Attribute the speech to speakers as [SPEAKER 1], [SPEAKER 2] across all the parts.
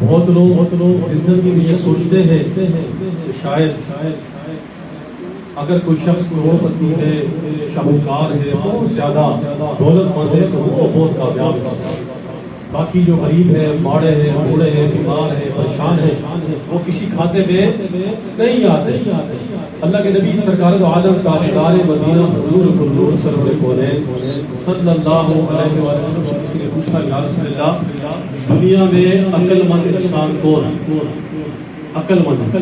[SPEAKER 1] بہت لوگ زندگی میں یہ سوچتے ہیں کہ شاید اگر کوئی شخص کروڑپتی ہے، شاہکار ہے، بہت زیادہ دولت مند ہے تو وہ بہت کامیاب ہے، باقی جو غریب ہے، ماڑے ہیں، بوڑھے ہیں، بیمار ہیں، پریشان ہیں، وہ کسی کھاتے میں نہیں آتے۔ اللہ کے نبی سرکار دو عالم تاجدار مدینہ حضور کلور سرور کونین صلی اللہ علیہ وسلم سے کسی نے پوچھا یا رسول اللہ دنیا میں عقل مند انسان کون؟ عقل مند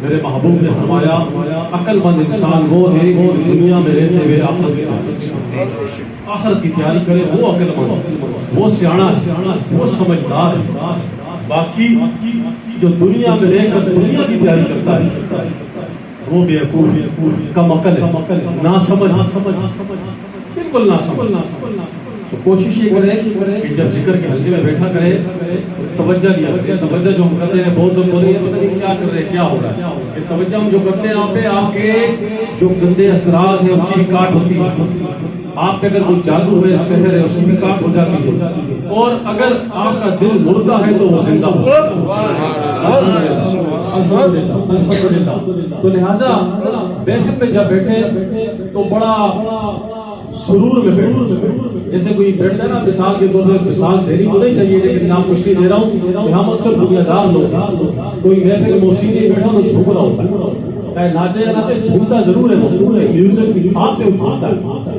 [SPEAKER 1] میرے محبوب نے فرمایا عقل مند انسان وہ ہے جو دنیا میں رہتے ہوئے آخرت کی تیاری کرے، وہ عقل مند، وہ سیاڑا ہے، وہ سمجھدار ہے۔ باقی جو دنیا میں رہ کر دنیا کی تیاری کرتا ہے وہ بیوقوف، کم عقل ہے، ناسمجھ، بالکل ناسمجھ۔ تو کوشش یہ کرے کہ جب ذکر کے حلقے میں بیٹھا کرے توجہ لیا کرے۔ توجہ جو ہم کرتے ہیں بہت لوگ بول رہے ہیں پتہ نہیں کیا کر رہے ہیں، کیا ہو رہا ہے۔ یہ توجہ ہم جو کرتے ہیں آپ پہ آپ کے جو گندے اثرات ہیں اس کی بھی کاٹ ہوتی ہے، آپ پہ اگر کوئی جادو ہے، سحر ہے، اس کی بھی کاٹ ہو جاتی ہے، اور اگر آپ کا دل مردہ ہے تو وہ زندہ ہو جاتا ہے۔ تو لہذا بیٹھک میں جب بیٹھے تو بڑا سرور میں بیٹھے، جیسے کوئی بیٹھتا ہے نا مثال کے طور پر، مثال دینی تو نہیں چاہیے لیکن میں آپ کو اس لیے دے رہا ہوں کہ ہم اکثر دنیا دار لوگ کوئی محفل موسیقی بیٹھا تو جھوم رہا ہوتا ہے، ناچے یا ناچے جھومتا ضرور ہے، میوزک کی آپ پہ اٹھاتا ہے،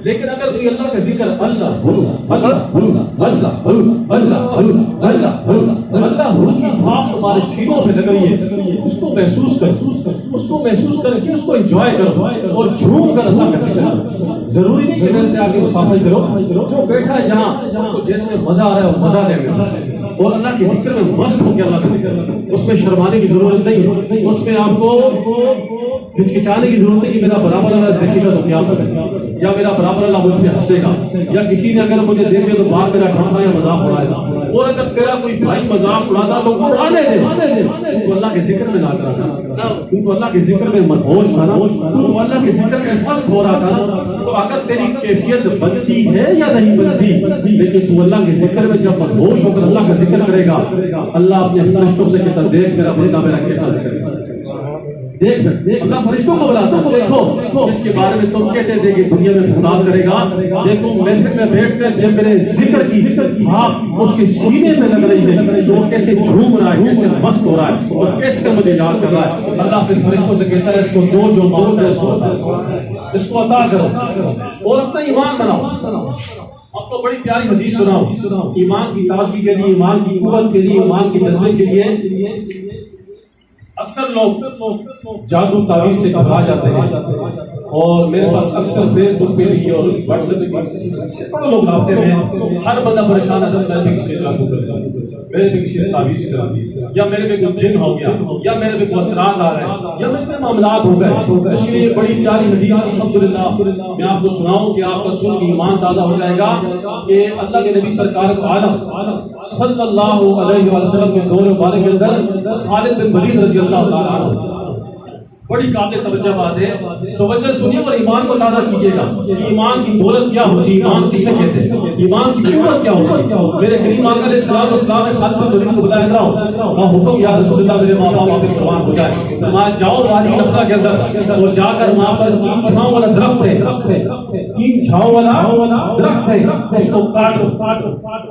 [SPEAKER 1] لیکن اگر کوئی اللہ کا ذکر اللہ اللہ اللہ اللہ اللہ اللہ اللہ کی بھاپ تمہارے سینوں پہ لگ رہی ہے، اس کو محسوس کر کے اس کو انجوائے کرو اور جھوم کر اللہ کا ذکر کرو۔ ضروری نہیں کہ میرے سے آگے مسافر کرو، جو بیٹھا ہے جہاں اس کو جیسے مزہ آ رہا ہے وہ مزہ لے گا اور اللہ کے ذکر میں مست ہو کے اللہ کا ذکر، اس میں شرمانے کی ضرورت نہیں ہے، اس میں آپ کو ہچکچانے کی ضرورت ہے کہ میرا برابر اللہ دیکھے گا تو کیا کرے گا، یا میرا برابر اللہ مجھ پہ ہنسے گا، یا کسی نے اگر مجھے دیکھے تو باہر میرا ٹھنڈا یا مذاق اڑائے گا، اور اگر تیرا کوئی بھائی مذاق اڑاتا تو وہ آنے دے، تو اللہ کے ذکر میں ناچ رہا تھا، تو اللہ کے ذکر میں مدہوش تھا نا، تو اللہ کے ذکر میں مست ہو رہا تھا نا، تو اگر تیری کیفیت بنتی ہے یا نہیں بنتی، لیکن تو اللہ کے ذکر میں جب مدہوش ہو کر اللہ کا ذکر کرے گا، اللہ اپنے فرشتوں سے کہتا دیکھ میرا بندہ میرا کیسا ذکر کرتا ہے، دیکھ اللہ فرشتوں کو بلاتا ہے، دیکھو اس کے بارے میں تم کہتے تھے کہ دنیا میں فساد کرے گا، دیکھو محفل میں بیٹھ کر جب میرے ذکر کی آپ اس کے سینے میں لگ رہی ہے تو وہ کیسے جھوم رہا ہے، کیسے مست ہو رہا ہے اور کیسے مجھے یاد کر رہا ہے۔ اللہ پھر فرشتوں سے کہتا ہے اس کو دو جو مانگتا ہے اس کو عطا کرو اور اپنا ایمان بناؤ۔ اب تو بڑی پیاری حدیث سناؤ ایمان کی تازگی کے لیے، ایمان کی قوت کے لیے، ایمان کے جذبے کے لیے۔ اکثر لوگ جادو تعویذ سے گھبرا جاتے ہیں اور میرے پاس اکثر فیس بک پہ بھی اور واٹس ایپ پہ بھی بڑے لوگ آتے ہیں، ہر بندہ پریشان ہے جب میں کسی نے جادو کر دیا، میرے پہ کسی نے تعویذ کر دی، یا میرے پہ کوئی جن ہو گیا، یا میرے پہ کوئی اثرات آ رہے ہیں، یا میرے پہ معاملات ہو گئے۔ اس لیے بڑی پیاری حدیث الحمدللہ میں آپ کو سناؤں کہ آپ کا سن کے ایمان تازہ ہو جائے گا کہ اللہ کے نبی سرکار عالم صلی اللہ علیہ وسلم کے دور مبارک کے اندر خالد بن ولید رضی اللہ تعالیٰ عنہ، بڑی قابل توجہ بات ہے، توجہ سنیے اور ایمان کو تازہ کیجیے گا۔ ایمان کی دولت کیا ہوتی ہے، ایمان کسے کہتے ہیں، ایمان کی قوت کیا ہوتی ہے۔ میرے کریم آقا علیہ السلام نے خالد بن ولید کو بلایا تھا، وہ حکم یا رسول اللہ میرے ماں باپ آپ قربان ہو جائے، وہاں جاؤ وادی نصرہ کے اندر، وہ جا کر وہاں پر 3 چھاؤں والا درخت ہے، 3 چھاؤں والا درخت ہے، اس کو کاٹو۔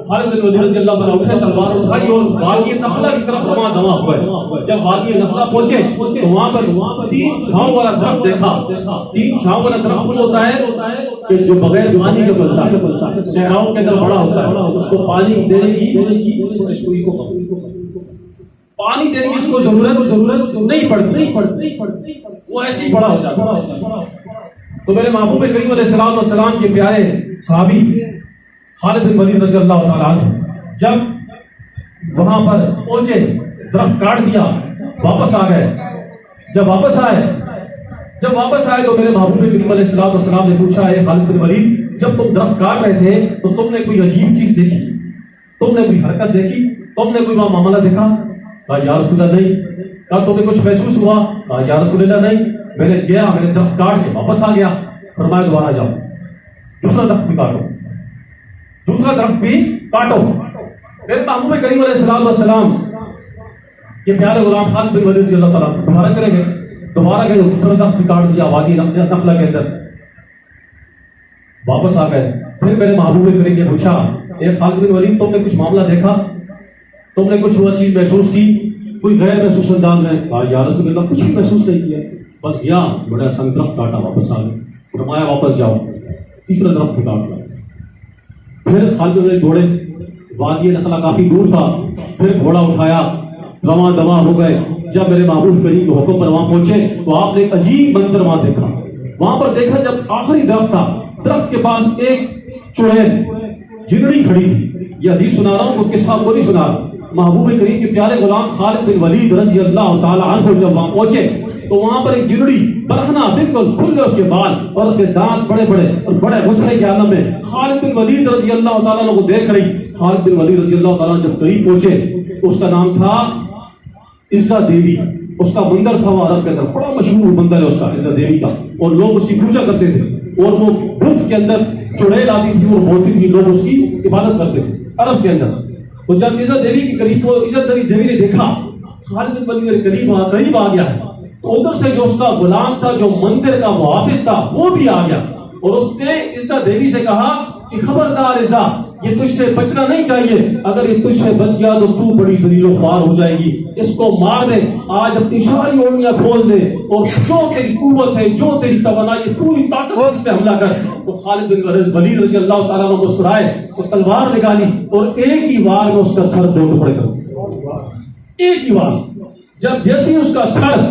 [SPEAKER 1] خالد بن ولید رضی اللہ عنہ نے تلوار اٹھائی اور وادی نخلہ کی طرف رواں دواں ہوئے۔ جب وادی نخلہ پہنچے تو وہاں پر 3 چھاؤں والا درخت دیکھا۔ 3 چھاؤں والا درخت وہ ہوتا ہے کہ جو بغیر پانی کے پلتا ہے، صحراؤں کے اندر بڑا ہوتا ہے، اس کو پانی دینے کی پانی دینے کی اس کو ضرورت نہیں پڑتی، وہ ایسے ہی بڑا ہو جاتا ہے۔ تو میرے محبوب کریم علیہ السلام کے پیارے صحابی خالد بن ولید رضی اللہ تعالیٰ عنہ جب وہاں پر پہنچے، درخت کاٹ دیا، واپس آ گئے۔ جب واپس آئے تو میرے محبوب کریم علیہ السلام نے پوچھا، اے خالد بن ولید جب تم درخت کاٹ رہے تھے تو تم نے کوئی عجیب چیز دیکھی، تم نے کوئی حرکت دیکھی، تم نے کوئی معاملہ دیکھا؟ کہا یا رسول اللہ نہیں۔ کہا تمہیں کچھ محسوس ہوا؟ کہا یا رسول اللہ نہیں۔ میں نے گیا، میں نے درخت کاٹ کے واپس آ گیا۔ فرمایا دوبارہ جاؤ، دوسرا درخت بھی کاٹو، دوسرا درخت بھی کاٹو۔ میرے محبوب کریم علیہ السلام والسلام یہ پیارے غلام خالد بن ولید رضی اللہ تعالیٰ دوبارہ چلے گئے، دوبارہ گئے درخت کاٹ دیا وادی نخلا کے اندر، واپس آ گئے. پھر میرے محبوب کریم نے پوچھا اے خالد بن ولید تم نے کچھ معاملہ دیکھا، تم نے کچھ وہ چیز محسوس کی کوئی غیر محسوس انداز میں؟ کہا یا رسول اللہ کچھ بھی محسوس نہیں کیا، بس گیا بڑا سنگ درخت کاٹا واپس آ گئے. فرمایا واپس جاؤ، تیسرا درخت کاٹ دیا. پھر خالد بن ولید دوڑے، وادی نخلا کافی دور تھا، پھر گھوڑا اٹھایا رواں دواں ہو گئے. جب میرے محبوب کریم کے حکم پر وہاں پہنچے تو آپ نے ایک عجیب منظر وہاں دیکھا. وہاں پر دیکھا جب آخری درخت تھا، درخت کے پاس ایک چڑیل جنڑی کھڑی تھی. یہ حدیث سنا رہا ہوں، وہ قصہ کو نہیں سنا رہا. محبوب کریم کے پیارے غلام خالد بن ولید رضی اللہ تعالی عنہ جب وہاں پہنچے تو وہاں پر ایک جنڑی برہنہ بالکل کھلے اس کے بال اور اس کے دانت بڑے بڑے اور بڑے غصے کے عالم میں خالد بن ولید رضی اللہ تعالیٰ عنہ کو دیکھ رہی. خالد بن ولید رضی اللہ تعالیٰ جب قریب پہنچے تو اس کا نام تھا عزا دیوی. اس کا مندر تھا وہ عرب کے اندر، بڑا مشہور مندر ہے اس کا عزا دیوی کا، اور لوگ اس کی پوجا کرتے تھے. اور وہ بت کے اندر چڑیل آتی تھی اور ہوتی تھی، لوگ اس کی عبادت کرتے تھے عرب کے اندر. تو جب عزا دیوی کے قریب وہ عزا دیوی نے دیکھا خالد بن ولید قریب آ گیا ہے، تو ادھر سے جو اس کا غلام تھا جو مندر کا محافظ تھا وہ بھی آ گیا، اور اس نے عزا دیوی سے کہا کہ خبردار عزا، یہ تجھ سے بچنا نہیں چاہیے، اگر یہ تجھ سے بچ گیا تو تو بڑی ذلیل و خوار ہو جائے گی. اس کو مار دے، آج اپنی ساری اوڑیاں کھول دے اور جو تیری قوت ہے، جو تیری توانائی ہے، پوری طاقت سے اس پہ حملہ کر. تو خالد بن ولید رضی اللہ تعالیٰ عنہ مسکرائے تو تلوار نکالی اور ایک ہی وار میں اس کا سر دو ٹکڑے کر دیا. ایک ہی وار جب جیسے اس کا سر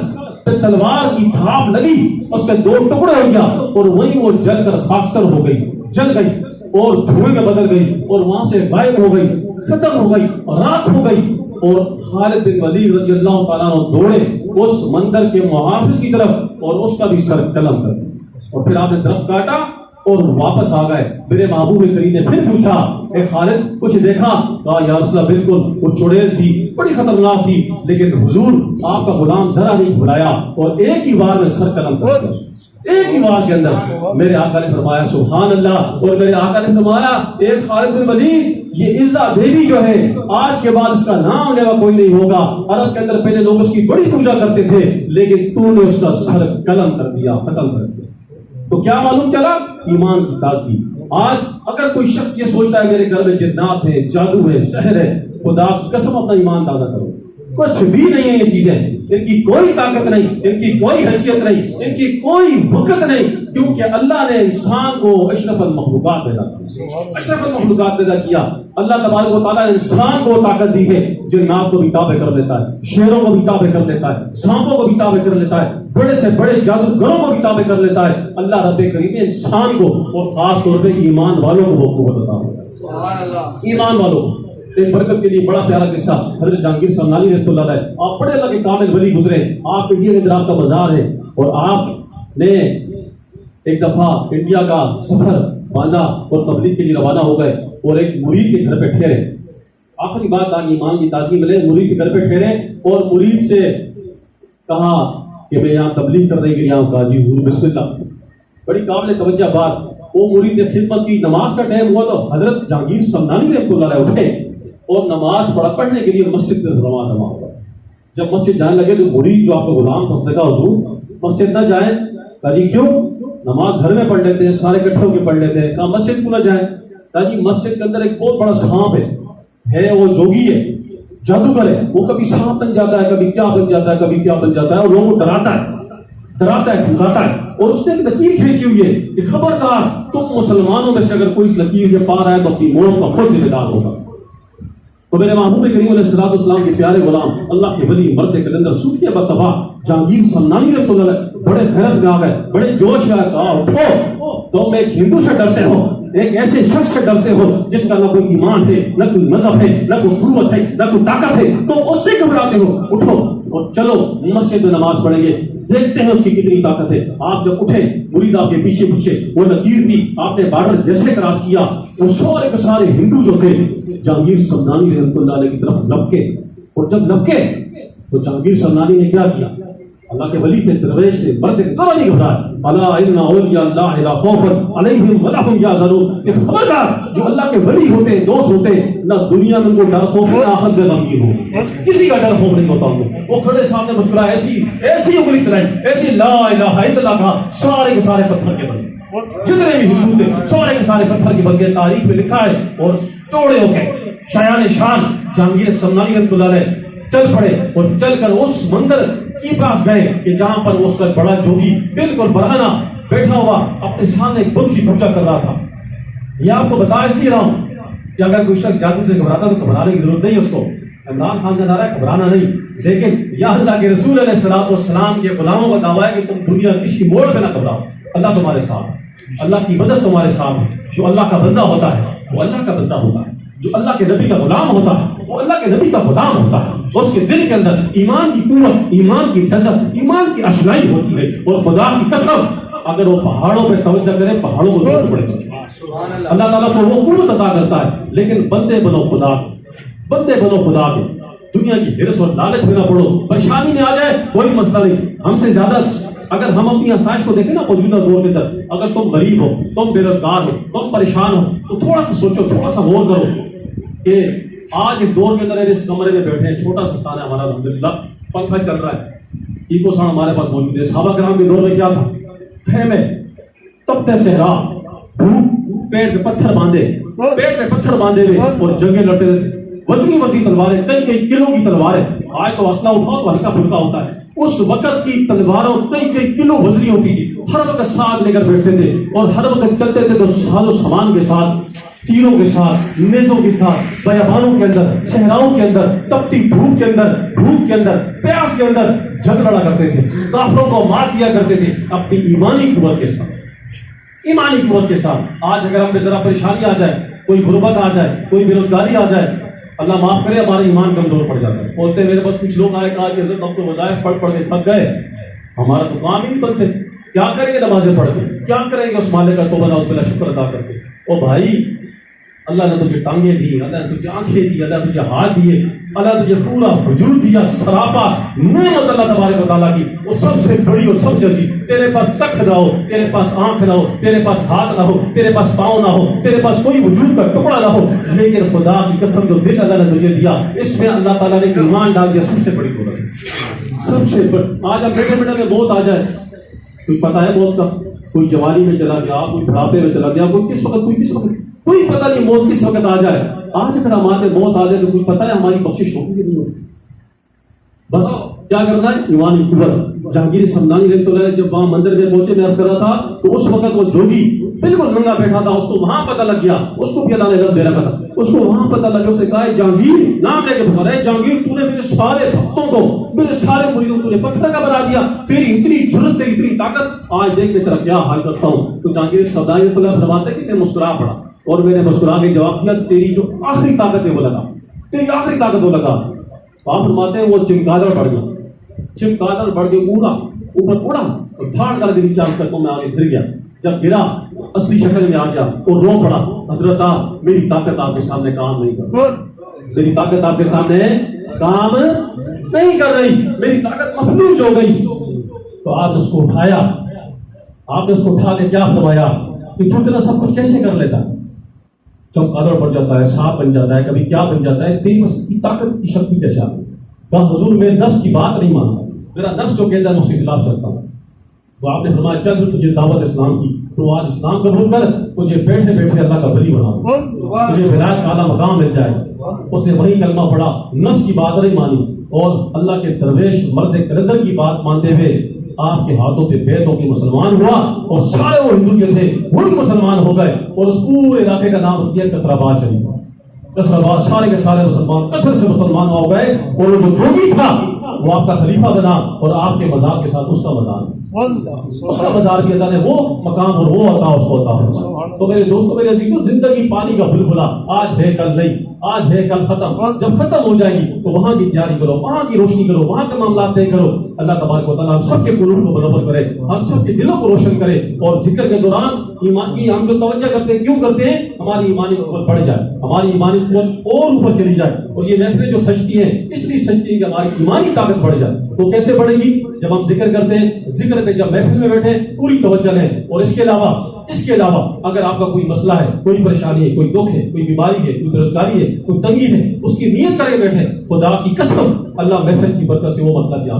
[SPEAKER 1] پہ تلوار کی دھاپ لگی اس کے دو ٹکڑے ہو گیا، اور وہیں وہ جل کر خاکستر ہو گئی، جل گئی اور دھوئے میں بدل گئی، اور وہاں سے غائب ہو گئی، ختم ہو گئی، راکھ ہو گئی. اور خالد بن ولید رضی اللہ تعالیٰ عنہ دوڑے اس مندر کے محافظ کی طرف اور اس کا بھی سر قلم کر دیا. اور پھر آپ نے درخت کاٹا اور واپس آ گئے. میرے محبوب کریم نے پھر پوچھا اے خالد کچھ دیکھا؟ کہا یا رسول اللہ بالکل وہ چڑیل تھی، بڑی خطرناک تھی، لیکن حضور آپ کا غلام ذرا نہیں بھلایا اور ایک ہی بار میں سر قلم کر دیا. ایک ہی بار کے اندر میرے آقا نے فرمایا سبحان اللہ. اور میرے آقا نے فرمایا ایک خالد بن ولید یہ عزا دیوی جو ہے آج کے بعد اس کا نام لیوا کوئی نہیں ہوگا. عرب کے اندر پہلے لوگ اس کی بڑی پوجا کرتے تھے، لیکن تو نے اس کا سر قلم کر دیا، ختم کر دیا. تو کیا معلوم چلا؟ ایمان کی تازگی. آج اگر کوئی شخص یہ سوچتا ہے میرے گھر میں جنات ہے، جادو ہے، سحر ہے، خدا کی قسم اپنا ایمان تازہ کرو. کچھ بھی نہیں ہے یہ چیزیں، ان کی کوئی طاقت نہیں، ان کی کوئی حیثیت نہیں، ان کی کوئی وقت نہیں، کیونکہ اللہ نے انسان کو اشرف المخلوقات پیدا کیا. اشرف المخلوقات پیدا کیا. اللہ تبارک و تعالیٰ نے انسان کو طاقت دی ہے، جنات کو بھی تابع کر لیتا ہے، شیروں کو بھی تابع کر لیتا ہے، سانپوں کو بھی تابع کر لیتا ہے، بڑے سے بڑے جادوگروں کو بھی تابع کر لیتا ہے. اللہ رب کریم نے انسان کو اور خاص طور پہ ایمان والوں کو وہ قوت عطا فرمائی ہے. ایمان والوں کو ایک برکت کے لیے بڑا پیارا قصہ حضرت جہانگیر سمنانی رحمۃ اللہ علیہ. آپ بڑے اللہ کے کامل ولی گزرے، آپ انڈیا کے اندر آپ کا بازار ہے، اور آپ نے ایک دفعہ انڈیا کا سفر باندھا اور تبلیغ کے لیے روانہ ہو گئے، اور ایک مرید کے گھر پہ ٹھہرے. آخری بات تاکہ ایمان کی تازگی ملے، مرید کے گھر پہ ٹھہرے اور مرید سے کہا کہ میں یہاں تبلیغ کرنے کے لیے آؤں. کہا جی حضور بسم اللہ. بڑی قابل توجہ بات. وہ مرید نے خدمت کی، نماز کا ٹائم ہوا تو حضرت جہانگیر سمنانی رحمۃ اللہ علیہ اٹھے اور نماز پڑھنے کے لیے مسجد میں روانہ ہوا. جب مسجد جانے لگے تو مرید جو آپ کا غلام تھا اس نے کہا حضور مسجد نہ جائیں. کہا جی کیوں؟ نماز گھر میں پڑھ لیتے ہیں، سارے اکٹھے ہو کے پڑھ لیتے ہیں. کہا مسجد کیوں نہ جائیں؟ کہا جی مسجد کے اندر ایک بہت بڑا سانپ ہے، وہ جوگی ہے، جادوگر ہے، وہ کبھی سانپ بن جاتا ہے، کبھی کیا بن جاتا ہے، کبھی کیا بن جاتا ہے، اور لوگوں کو ڈراتا ہے، کھمکاتا ہے. اور اس نے ایک لکیر کھینچی ہوئی ہے کہ خبردار تم مسلمانوں میں سے اگر کوئی اس لکیر سے پار آئے تو اپنی موت کا خود ذمہ دار ہوگا. تو میرے محبوب کریم علیہ السلام کے پیارے غلام اللہ کے ولی مرد کلندر صوفی بصفا جہانگیر سمنانی رحمۃ اللہ علیہ بڑے حیرت میں آ گئے، بڑے جوش میں آ گئے. تم ایک ہندو سے ڈرتے ہو، ایک ایسے شخص سے ڈرتے ہو جس کا نہ کوئی ایمان ہے، نہ کوئی مذہب ہے، نہ کوئی قوت ہے، نہ کوئی طاقت ہے، تو اس سے گھبراتے ہو. اٹھو اور چلو مسجد میں نماز پڑھیں گے، دیکھتے ہیں اس کی کتنی طاقت ہے. آپ جب اٹھے مرید آپ کے پیچھے پیچھے، وہ لکیر تھی، آپ نے بارڈر جیسے کراس کیا، وہ سارے کے سارے ہندو جو تھے جہانگیر سمنانی رحمۃ اللہ علیہ کی طرف لپکے. اور جب لپکے تو جہانگیر سمنانی نے کیا کیا؟ اللہ کے ولی تھے، درویش تھے، مرد ذرا نہیں گھبرائے. الا ان اولیاء اللہ لا خوف علیہم ولا هم یحزنون. کہ خبردار، جو اللہ کے ولی ہوتے ہیں، دوست ہوتے ہیں، نہ دنیا میں کوئی ڈر خوف نہ آخرت سے غمگین ہو. کسی کا ڈر خوف نہیں ہوتا ان کو. وہ کھڑے سامنے مسکرائے، ایسی انگلی چلائی، ایسی لا الہ الا اللہ کہا، سارے کے سارے پتھر کے بن گئے. جتنے بھی ہندو تھے سارے کے سارے پتھر کے بن گئے. تاریخ میں لکھا ہے. اور چوڑے ہو گئے. شایان شان جہانگیر سمنانی رحمۃ اللہ علیہ چل پڑے اور چل کر اس مندر کے پاس گئے کہ جہاں پر اس کا بڑا جوگی بالکل برہنہ بیٹھا ہوا اپنے سامنے ایک بت کی پوجا کر رہا تھا. یہ آپ کو بتا اس لیے رہا ہوں کہ اگر کوئی شخص جادو سے گھبراتا تو گھبرانے کی ضرورت نہیں. اس کو عمران خان کا نعرہ ہے گھبرانا نہیں، لیکن یا اللہ کے رسول علیہ الصلوۃ والسلام کے غلاموں کا دعویٰ ہے کہ تم دنیا کسی موڑ پہ نہ گھبراؤ. اللہ تمہارے ساتھ، اللہ کی مدد تمہارے ساتھ ہے. جو اللہ کا بندہ ہوتا ہے وہ اللہ کا بندہ ہوتا ہے. جو اللہ کے نبی کا غلام ہوتا ہے وہ اللہ کے نبی کا غلام ہوتا ہے. اس کے دل کے اندر ایمان کی قوت، ایمان کی دھزک، ایمان کی اشنائی ہوتی ہے. اور خدا کی قسم اگر وہ پہاڑوں پہ توجہ کرے پہاڑوں کو ضرورت پڑے گا. اللہ تعالیٰ سے وہ قوت عطا کرتا ہے. لیکن بندے بنو خدا کے، بندے بنو خدا کے. دنیا کی ہرس اور لالچ میں نہ پڑو. پریشانی میں آ جائے کوئی مسئلہ نہیں. ہم سے زیادہ اگر ہم اپنی آسائش کو دیکھیں نا موجودہ دور کے اندر، اگر تم غریب ہو، تم بے روزگار ہو، تم پریشان ہو، تو تھوڑا سا سوچو، تھوڑا سا غور کرو کہ آج اس دور کے اندر اس کمرے میں بیٹھے ہیں، چھوٹا سا ستان ہے ہمارا، الحمدللہ پنکھا چل رہا ہے، ایکو ساؤنڈ ہمارے پاس موجود ہے. صحابہ کرام کے دور میں کیا تھا؟ خیمے، تپتے صحرا، دھوپ، پیٹ پہ پتھر باندھے ہوئے اور جنگیں لڑتے رہتے. وزنی تلواریں، کئی کلو کی تلواریں. آج تو اسلحہ اٹھاؤ تو ہلکا پھلکا ہوتا ہے. اس وقت کی تلواروں کئی کلو وزنی ہوتی تھی. ہر وقت ساتھ لے کر بیٹھتے تھے اور ہر وقت چلتے تھے تو ساز و سامان کے ساتھ، تیروں کے ساتھ، نیزوں کے ساتھ، بیابانوں کے اندر، صحراؤں کے اندر، تپتی دھوپ کے اندر، بھوک کے اندر، پیاس کے اندر جنگ لڑا کرتے تھے. کافروں کو مار دیا کرتے تھے اپنی ایمانی قوت کے ساتھ، ایمانی قوت کے ساتھ. آج اگر ہم پہ ذرا پریشانی آ جائے، کوئی غربت آ جائے، کوئی بے روزگاری آ جائے، اللہ معاف کرے ہمارا ایمان کمزور پڑ جاتا ہے. بولتے میرے پاس کچھ لوگ آئے، کہا کہ حضرت ہم تو وظائف پڑھ کے تھک گئے، ہمارا تو کام ہی نہیں کرتے، کیا کریں گے نمازیں پڑھ کے، کیا کریں گے اس مالک کا توبہ نعوذ باللہ شکر ادا کر کے. او بھائی، اللہ نے تجھے ٹانگیں دی، اللہ نے تجھے آنکھیں دی، اللہ نے تجھے ہاتھ دیے، اللہ نے تجھے پورا وجود دیا. سراپا نعمت اللہ تبارک و تعالیٰ کی، وہ سب سے بڑی اور سب سے عظیم. تیرے پاس ککھ نہ ہو، تیرے پاس آنکھ نہ ہو، تیرے پاس ہاتھ نہ ہو، تیرے پاس پاؤں نہ ہو، تیرے پاس کوئی وجود کا ٹکڑا نہ ہو، لیکن خدا کی قسم جو دل اللہ نے تجھے دیا، اس میں اللہ تعالیٰ نے ایمان ڈال دیا. سب سے بڑی دولت، سب سے بڑی. آج ہم بیٹھے بیٹھے میں موت آ جائے، کوئی پتہ ہے موت کا؟ کوئی جوانی میں چلا گیا، کوئی بڑھاپے میں چلا گیا، کوئی کس وقت، کوئی پتہ نہیں موت کس وقت آ جائے. آج اگر ہمارے موت آ جائے تو کوئی پتہ ہے ہماری بخشش ہوگی کہ نہیں ہوگی. بس کیا کرنا ہے؟ ایمانی قوت. جہانگیر سمنانی رحمۃ اللہ علیہ جب وہاں مندر میں پہنچے، میں عرض کر رہا تھا، تو اس وقت وہ جوگی بالکل ننگا بیٹھا تھا. اس کو وہاں پتہ لگ گیا، اس کو بھی اللہ نے علم دے رکھا تھا. اس کو وہاں پتہ لگا، اسے کہا جہانگیر، نام لے کے پکارا ہے، جہانگیر تو نے میرے سارے بھکتوں کو، میرے سارے مریدوں کو پتھر کا بنا دیا. تیری اتنی جرت، تیری اتنی طاقت، آج دیکھ میں تیرا کیا حال کرتا ہوں. تو جہانگیر سمنانی رحمۃ اللہ فرماتے ہیں کہ میں مسکرا پڑا اور میں نے مسکرا کے جواب دیا، تیری جو آخری طاقت ہے وہ لگا، تیری آخری طاقت وہ لگا. آپ فرماتے ہیں وہ چمگادڑ بڑھ گیا، چمگادڑ بڑھ کے اوپر اڑا اور دھاڑ کر کے نیچے تک میں آگے گر گیا. جب گرا اصلی شکل میں آ گیا اور رو پڑا، حضرت آپ میری طاقت آپ کے سامنے کام نہیں کر رہی، میری طاقت آپ کے سامنے کام نہیں کر رہی، میری طاقت مفلوج ہو گئی. تو آپ نے اس کو اٹھایا، آپ نے اس کو اٹھا کے کیا فرمایا کہ تو اتنا سب کچھ کیسے کر لیتا ہے؟ جب قدر پڑ جاتا ہے، سانپ بن جاتا ہے، کبھی کیا بن جاتا ہے، تیری بس کی طاقت کی شکتی کیسے آ گئی؟ کہا حضور میں نفس کی بات نہیں مانتا، میرا نفس جو کہتا ہے اس کے خلاف چلتا ہوں. تو آپ نے فرمایا چل تجھے دعوت اسلام کی، تو آج اسلام قبول کر، تجھے بیٹھے بیٹھے اللہ کا ولی بنا دوں، تجھے ولایت کا اعلیٰ مقام مل جائے. اس نے وہی کلمہ پڑھا، نفس کی بات نہیں مانی اور اللہ کے درویش مرد قدر کی بات مانتے ہوئے آپ کے ہاتھوں پہ بیعت ہو کے مسلمان ہوا اور سارے وہ ہندو جو تھے وہ بھی مسلمان ہو گئے. اور اس پورے علاقے کا نام رکھ دیا کسرآباد شریف. کسرآباد سارے کے سارے مسلمان کثرت سے مسلمان ہو گئے اور وہ جو جوگی تھا وہ آپ کا خلیفہ بنا اور آپ کے مزار کے ساتھ اس کا مزار، اس کا مزار بھی اللہ نے وہ مقام اور وہ عطا اس کو عطا فرمایا. تو میرے دوستوں، میرے عزیزوں، زندگی پانی کا بلبلا، آج ہے کل نہیں، آج ہے کل ختم. جب ختم ہو جائے گی تو وہاں کی تیاری کرو، وہاں کی روشنی کرو، وہاں کے معاملات طے کرو. اللہ تبارک و تعالیٰ ہم سب کے قلوب کو منور کرے، ہم سب کے دلوں کو روشن کرے اور ذکر کے دوران ایمان کی ہم جو توجہ کرتے ہیں، کیوں کرتے ہیں؟ ہماری ایمانی قوت بڑھ جائے، ہماری ایمانی قوت اور اوپر چلی جائے. اور یہ محفلیں جو سجتی ہیں اس لیے سجتی ہیں کہ ہماری ایمانی طاقت بڑھ جائے. تو کیسے بڑھے گی؟ جب ہم ذکر کرتے ہیں, ذکر پہ جب محفل میں بیٹھے پوری توجہ لیں. اور اس کے علاوہ اگر آپ کا کوئی مسئلہ ہے, کوئی پریشانی ہے, کوئی دکھ ہے, کوئی بیماری ہے, کوئی بےروزگاری ہے, کوئی تنگی ہے, اس کی نیت کرے بیٹھے, خدا کی قسم اللہ محفل کی برکت سے وہ مسئلہ دیا.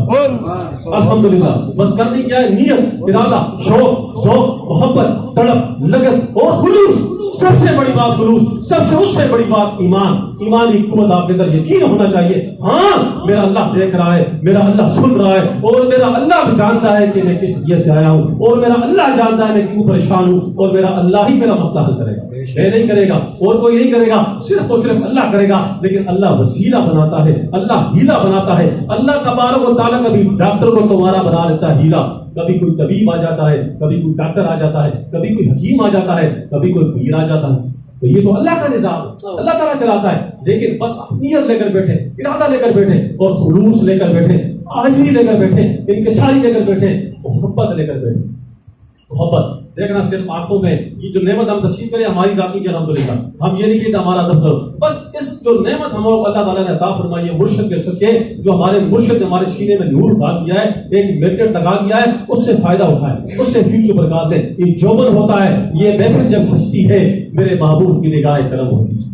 [SPEAKER 1] الحمدللہ. بس کرنی کیا ہے؟ نیت, ارادہ, شوق, محبت, تڑپ, لگن اور خلوص. سب سے بڑی بات خلوص, سب سے اس سے بڑی بات ایمان. ایمانی قوت آپ کے اندر یقین ہونا چاہیے. ہاں میرا اللہ دیکھ رہا ہے, میرا اللہ سن رہا ہے, اور میرا اللہ جانتا ہے کہ میں کس نیت سے آیا ہوں, اور میرا اللہ جانتا ہے میں کیوں پریشان ہوں, اور میرا اللہ ہی میرا مسئلہ حل کرے گا. میں نہیں کرے گا, اور کوئی نہیں کرے گا, صرف اور صرف اللہ کرے گا. لیکن اللہ وسیلہ بناتا ہے, اللہ ہیلا بناتا ہے. اللہ تبارک و تعالیٰ کبھی ڈاکٹر کو تمہارا بنا لیتا ہے ہیلا, کبھی کوئی طبیب آ جاتا ہے, کبھی کوئی ڈاکٹر آ جاتا ہے, کبھی کوئی حکیم آ جاتا ہے, کبھی کوئی پیر آ جاتا ہے. تو یہ تو اللہ کا نظام ہے, اللہ تعالیٰ چلاتا ہے. لیکن بس نیت لے کر بیٹھے, ارادہ لے کر بیٹھے, اور خلوص لے کر بیٹھے, عاجزی لے کر بیٹھے, انکساری لے کر بیٹھے, محبت لے کر بیٹھے. محبت دیکھنا صرف آنکھوں میں یہ جو نعمت ہم تقسیم کریں ہماری ذاتی کی الحمدللہ, ہم یہ نہیں کہتے ہمارا ادب کرو. بس اس جو نعمت ہم اللہ تعالیٰ نے عطا فرمائی ہے مرشد کے صدقے, جو ہمارے مرشد نے ہمارے سینے میں نور ڈال دیا ہے, ایک میگنیٹ لگا دیا ہے, اس سے فائدہ اٹھائے, اس سے فیوچر برکات ہے. یہ جوبن ہوتا ہے, یہ محفل جب سجتی ہے میرے محبوب کی نگاہ کرم ہوتی ہے,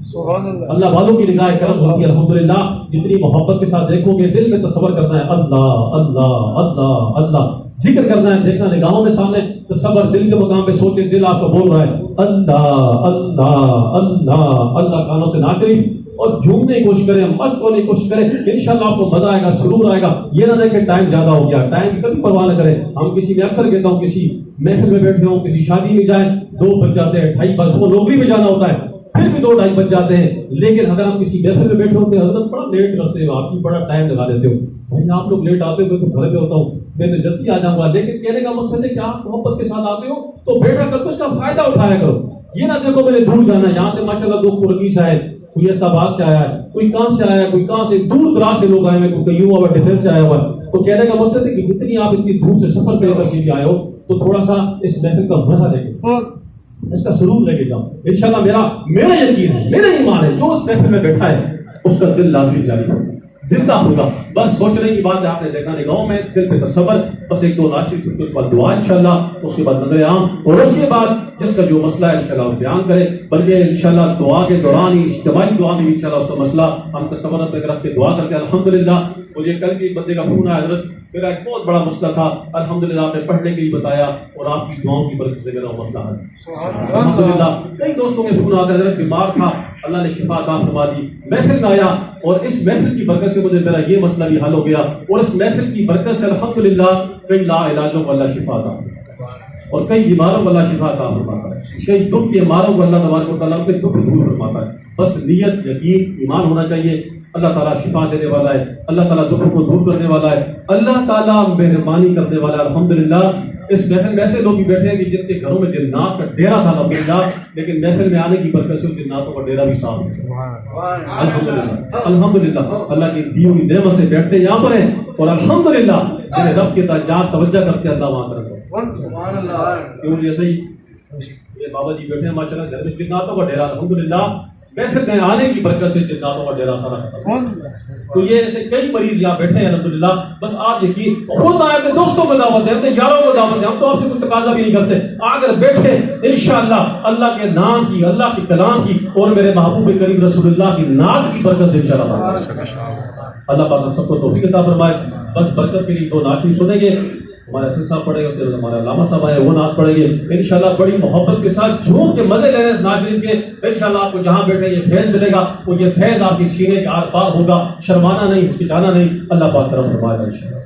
[SPEAKER 1] اللہ والوں کی نگاہ کرم ہوتی ہے. الحمدللہ. جتنی محبت کے ساتھ دیکھو گے, دل میں تصور کرنا ہے اللہ اللہ اللہ اللہ, ذکر کرنا ہے, دیکھنا نگاہوں میں سامنے تصور, دل کے مقام پہ سوچے, دل آپ کو بول رہا ہے اللہ اللہ اللہ اللہ. کانوں سے نہ چلی اور جھومنے کی کوشش کریں, مست ہونے کی کوشش کریں, انشاءاللہ آپ کو مزہ آئے گا, سرور آئے گا. یہ نہ دیکھیں ٹائم زیادہ ہو گیا, ٹائم کی کبھی پرواہ نہ کریں. ہم کسی میں اکثر کہتا ہوں, کسی محفل میں بیٹھے ہوں, کسی شادی میں جائیں, 2 بج جاتے ہیں, 2:30 بج, وہ نوکری میں جانا ہوتا ہے, پھر بھی 2-2:30 بج جاتے ہیں. لیکن اگر ہم کسی محفل میں بیٹھے ہوتے ہیں, حضرت بڑا لیٹ کرتے ہو, آپ کی بڑا ٹائم لگا دیتے ہو, بھائی آپ لوگ لیٹ آتے ہو تو گھر پہ ہوتا ہوں, میں تو جلدی آ جاؤں گا. لیکن کہنے کا مقصد ہے کہ آپ محبت کے ساتھ آتے ہو تو بیٹھا کر اس کا فائدہ اٹھایا کرو. یہ نہ دیکھو میں نے دور جانا ہے, یہاں سے ماشاءاللہ 2 کورگی سے آئے, کوئی ایسا آباد سے آیا ہے, کوئی کہاں سے آیا ہے, کوئی کہاں سے, دور دراز سے لوگ آئے ہیں, کوئی یوں ہوا ڈیفینس سے آیا ہوا ہے. تو کہنے کا مقصد ہے کہ جتنی آپ اتنی دور سے سفر کر کے آئے ہو تو تھوڑا سا اس محفل کا مزہ لے کے, اس کا سرور لے کے جاؤ. انشاءاللہ میرا یقین ہے, میرا ایمان ہے, جو اس محفل میں بیٹھا ہے اس کا دل لازمی جاری ہوگا, زندہ ہوگا. بس سوچنے کی بات ہے, آپ نے دیکھا نگاہوں میں, دل پہ تصور, بس 1-2 ناچی سن کے اس کے بعد دعا انشاءاللہ, اس کے بعد نظر عام, اور اس کے بعد جس کا جو مسئلہ ہے انشاءاللہ بیان کرے. بلکہ انشاءاللہ دعا کے دوران ہی, اجتماعی دعا میں انشاءاللہ اس کا مسئلہ ہم تصورات میں رکھ کے دعا کرتے ہیں. الحمدللہ. مجھے کل بھی ایک بندے کا فون آیا, حضرت میرا ایک بہت بڑا مسئلہ تھا, الحمدللہ آپ نے پڑھنے کے لیے بتایا اور آپ کی دعاؤں کی برکت سے میرا مسئلہ ہے. الحمدللہ. کئی دوستوں کے فون آتے, حضرت بیمار تھا, اللہ نے شفا عطا فرما دی, محفل میں آیا اور اس محفل کی برکت سے مجھے میرا یہ مسئلہ بھی حل ہو گیا, اور اس محفل کی برکت سے الحمدللہ کئی لا علاجوں کو اللہ شفا عطا فرماتا ہے, اور کئی بیماروں کو اللہ شفا عطا فرماتا ہے, کئی دکھ کے ماروں کو اللہ تبارک و تعالیٰ کے دکھ دور فرماتا ہے. بس نیت, یقین, ایمان ہونا چاہیے. اللہ تعالیٰ شفا دینے والا ہے, اللہ تعالیٰ دکھوں کو دور کرنے والا ہے, اللہ تعالیٰ مہربانی کرنے والا ہے. الحمدللہ. اس محفل میں ایسے لوگ بھی بیٹھے ہیں کہ جن کے گھروں میں جنات کا ڈیرا تھا الحمدللہ, لیکن محفل میں آنے کی برکت سے جناتوں کا ڈیرا بھی صاف ہے. الحمدللہ الحمدللہ. اللہ کی دی ہوئی نعمت سے بیٹھتے یہاں پر ہیں, اور الحمدللہ جنہیں رب کی طرف توجہ کرتے اللہ وہاں کرتے. سبحان اللہ. کیوں جیسے ہی یہ بابا جی بیٹھے ہیں ماشاءاللہ, گھر میں جناتوں کا ڈیرا الحمدللہ, محفل میں آنے کی برکت سے جناتوں کا ڈیرا سارا ختم. تو یہ ایسے کئی مریض یہاں بیٹھے ہیں الحمدللہ. بس آپ یقین خود آئے, اپنے دوستوں کو دعوت دیں, اپنے یاروں کو دعوت دیں, ہم تو آپ سے کوئی تقاضا بھی نہیں کرتے. اگر بیٹھے انشاءاللہ اللہ کے نام کی, اللہ کے کلام کی, اور میرے محبوب کریم رسول اللہ کی نعت کی برکت سے انشاءاللہ اللہ پاک ہم سب کو توفیق عطا فرمائے. بس برکت کے لیے 2 نعتیں سنیں گے, ہمارے حسن صاحب پڑھے گا, اس کے بعد ہمارے علامہ صاحب آئے وہ نعت پڑھیں گے انشاءاللہ. بڑی محبت کے ساتھ جھوم کے مزے لینے اس ناظرین کے انشاءاللہ. آپ کو جہاں بیٹھے یہ فیض ملے گا, اور یہ فیض آپ کی سینے کے آر پار ہوگا, شرمانا نہیں, ہچکچانا نہیں. اللہ پاک کرم فرمائے انشاءاللہ.